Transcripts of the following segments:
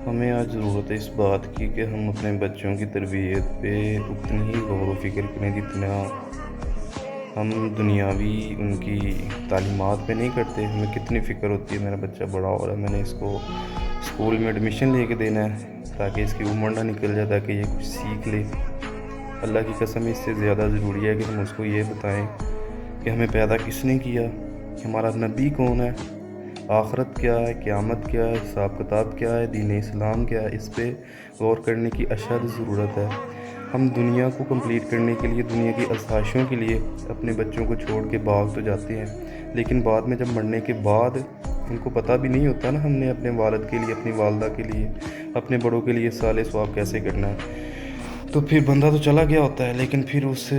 ہمیں آج ضرورت ہے اس بات کی کہ ہم اپنے بچوں کی تربیت پہ اتنی ہی غور و فکر کریں جتنا ہم دنیاوی ان کی تعلیمات پہ نہیں کرتے. ہمیں کتنی فکر ہوتی ہے میرا بچہ بڑا ہو رہا ہے, میں نے اس کو اسکول میں ایڈمیشن لے کے دینا ہے تاکہ اس کی عمر نہ نکل جائے, تاکہ یہ کچھ سیکھ لے. اللہ کی قسم اس سے زیادہ ضروری ہے کہ ہم اس کو یہ بتائیں کہ ہمیں پیدا کس نے کیا, ہمارا نبی کون ہے, آخرت کیا ہے, قیامت کیا ہے, حساب کتاب کیا ہے, دین اسلام کیا ہے. اس پہ غور کرنے کی اشد ضرورت ہے. ہم دنیا کو کمپلیٹ کرنے کے لیے, دنیا کی آسائشوں کے لیے اپنے بچوں کو چھوڑ کے بھاگ تو جاتے ہیں, لیکن بعد میں جب مرنے کے بعد ان کو پتہ بھی نہیں ہوتا نا ہم نے اپنے والد کے لیے, اپنی والدہ کے لیے, اپنے بڑوں کے لیے صالح ثواب کیسے کرنا ہے. تو پھر بندہ تو چلا گیا ہوتا ہے, لیکن پھر اس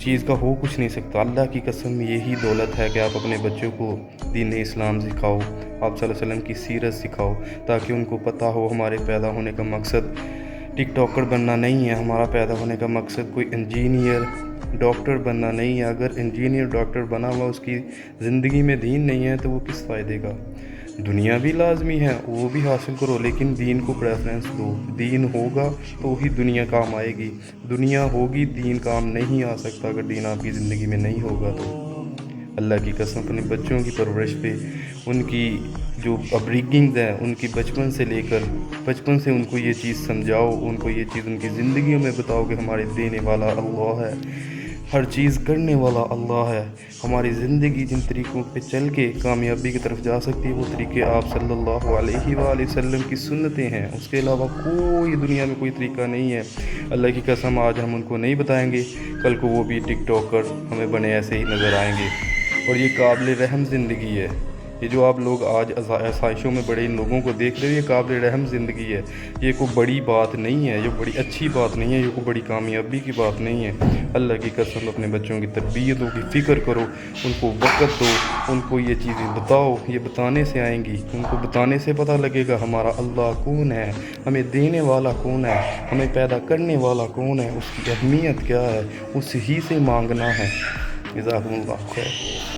چیز کا ہو کچھ نہیں سکتا. اللہ کی قسم یہی دولت ہے کہ آپ اپنے بچوں کو دین اسلام سکھاؤ, آپ صلی اللہ علیہ وسلم کی سیرت سکھاؤ, تاکہ ان کو پتہ ہو ہمارے پیدا ہونے کا مقصد ٹک ٹاکر بننا نہیں ہے. ہمارا پیدا ہونے کا مقصد کوئی انجینئر ڈاکٹر بننا نہیں ہے. اگر انجینئر ڈاکٹر بنا ہوا اس کی زندگی میں دین نہیں ہے تو وہ کس فائدے کا. دنیا بھی لازمی ہے, وہ بھی حاصل کرو, لیکن دین کو پریفرنس دو. دین ہوگا تو ہی دنیا کام آئے گی, دنیا ہوگی دین کام نہیں آ سکتا اگر دین آپ کی زندگی میں نہیں ہوگا. تو اللہ کی قسم اپنے بچوں کی پرورش پہ, ان کی جو اپبرنگنگز ہیں ان کی بچپن سے لے کر, بچپن سے ان کو یہ چیز سمجھاؤ, ان کو یہ چیز ان کی زندگیوں میں بتاؤ کہ ہمارے دینے والا اللہ ہے, ہر چیز کرنے والا اللہ ہے. ہماری زندگی جن طریقوں پہ چل کے کامیابی کی طرف جا سکتی ہے وہ طریقے آپ صلی اللہ علیہ وآلہ وسلم کی سنتیں ہیں, اس کے علاوہ کوئی دنیا میں کوئی طریقہ نہیں ہے. اللہ کی قسم آج ہم ان کو نہیں بتائیں گے, کل کو وہ بھی ٹک ٹاکر ہمیں بنے ایسے ہی نظر آئیں گے. اور یہ قابل رحم زندگی ہے. یہ جو آپ لوگ آج آسائشوں میں بڑے ان لوگوں کو دیکھ رہے ہو, یہ قابل رحم زندگی ہے. یہ کوئی بڑی بات نہیں ہے, یہ بڑی اچھی بات نہیں ہے, یہ کوئی بڑی کامیابی کی بات نہیں ہے. اللہ کی قسم اپنے بچوں کی تربیتوں کی فکر کرو, ان کو وقت دو, ان کو یہ چیزیں بتاؤ. یہ بتانے سے آئیں گی, ان کو بتانے سے پتہ لگے گا ہمارا اللہ کون ہے, ہمیں دینے والا کون ہے, ہمیں پیدا کرنے والا کون ہے, اس کی اہمیت کیا ہے, اس ہی سے مانگنا ہے. جزاکم اللہ خیر.